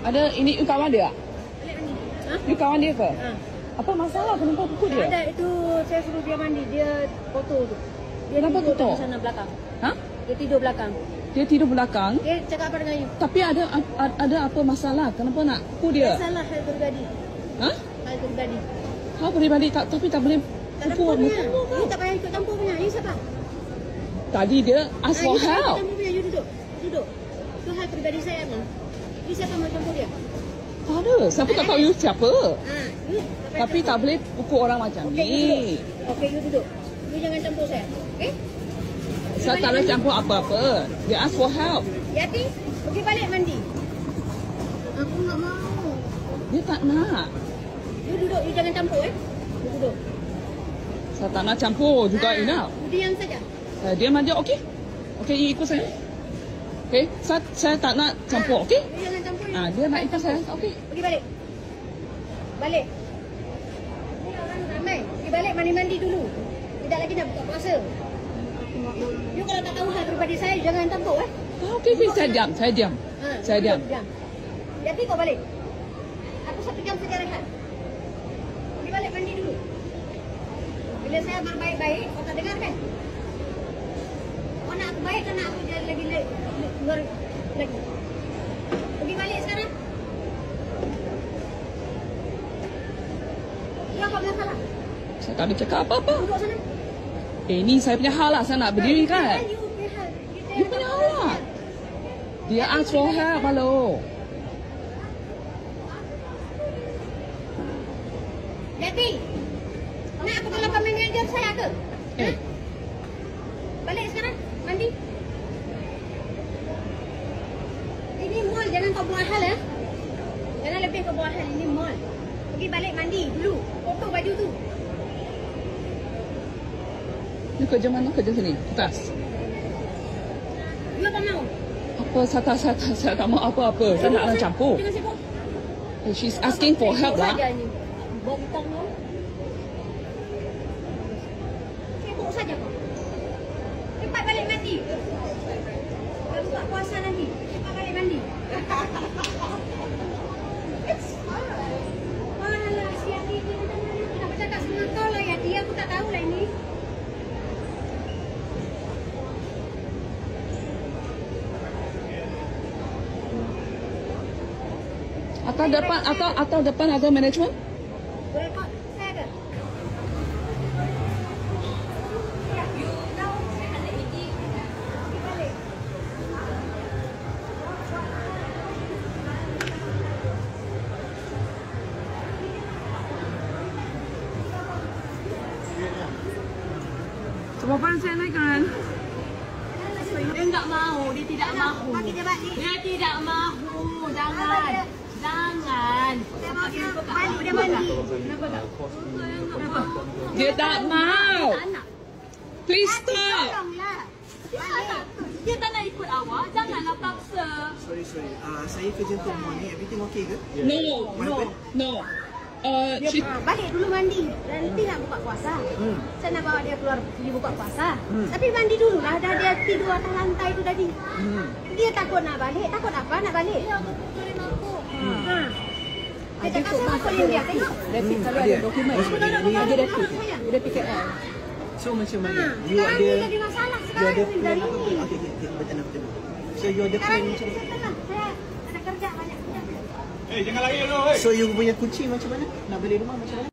Ada ini you kawan dia? Balik mandi. Ha? You kawan dia ke? Ha. Apa masalah kenapa pukul dia? Ada itu saya suruh dia mandi, dia kotor tu. Dia Kenapa tidur kotor? di sana belakang. Ha? Dia tidur belakang. Dia tidur belakang. Dia cakap apa dengan you? Tapi ada apa masalah? Kenapa nak pukul dia? Salah hal pribadi. Ha? Hal pribadi. Hal peribadi tapi tak boleh Tak ada pukul. punya. You tak payah ikut campur punya. You siapa? Tadi dia ask for You tak payah ikut help. campur punya. You duduk. Duduk. Itu hal pribadi saya bang. You siapa mau campur dia? Tak ada. Siapa tak tahu you siapa? Ha, you Tapi tak boleh pukul orang macam Okey, you ni. duduk. Okey, you duduk. You jangan campur saya. Okey? Saya tak boleh campur apa-apa. Dia ask for help. Yati, pergi balik mandi. Aku nak mau. Dia tak nak. You duduk, you jangan campur You duduk. Saya tak nak campur juga, you know. You diam saja. Dia manja, okey? Okey, you ikut saya. Okey, saya tak nak campur, okey? You jangan campur. Dia nak ikut saya, okey? Pergi balik. Balik. Ni orang ramai. Pergi balik mandi-mandi dulu. Tidak lagi nak buka puasa. You kalau tak tahu hal pribadi saya, jangan campur Okey, saya diam, saya diam. Saya diam. Jadi kau balik. Aku 1 jam saja rehat. Pergi balik mandi dulu. Bila saya berbaik-baik, kau tak dengar kan? Kau nak aku baik kan nak aku jadi lagi lagi. Pergi balik sekarang. Ya, apa masalah? Saya tak ada cakap apa-apa. Duduk sana. Ini saya punya hal lah, saya nak berdiri kan? You punya hal lah. Dia ask for help, halo. Yati, nak aku kalau manager saya ke? Balik sekarang, mandi. Ini mall, jangan kau buat hal Jangan lebih kau buat hal, ini mall. Pergi balik mandi dulu, kotor baju tu. You kerja mana? Kerja sini, atas. You apa mau? Apa, saya tak mau apa-apa. Saya nak orang campur. Jangan sibuk. She's asking for help lah. Saja ni. Bontong kau. Sibuk saja kau. Cepat balik mandi. Kalau buka puasa nanti, cepat balik mandi. Alah, si Yati ni kenapa cakap sama kau lah Yati? Aku tak tahu lah ini. Atau depan ada management? Boleh kau saya ke? Ya, you tahu saya ada ini. Pergi balik. Sebab saya naikkan. Dia enggak mau, dia tidak mahu. Bagi dia balik. Dia tidak mahu. Jangan. Jangan. Dia mau dia balik dia mandi. Dia tak mau. Tak nak. Please stop. Tolonglah. Dia tak nak ikut awak. Janganlah paksa. Sorry. Saya kerja untuk mall ni. Everything okay ke? No. Balik dulu mandi. Nanti nak buka puasa. Saya nak bawa dia keluar pergi buka puasa. Tapi mandi dulu lah. Dah dia tidur atas lantai tu tadi. Dia takut nak balik. Takut apa nak balik? Dia takut kukurin aku. Dia cakap sama kukurin dia. Tengok. Rapid kalau ada dokumen. Dia rapid KL. So macam mana? You Sekarang ada ni jadi masalah. you Sekarang ada ni plan dari apa? ni. Okay, betul. So you ada Sekarang plan ni macam mana? tenang. Saya ada kerja banyak kerja. So you punya kucing macam mana? Nak balik rumah macam mana?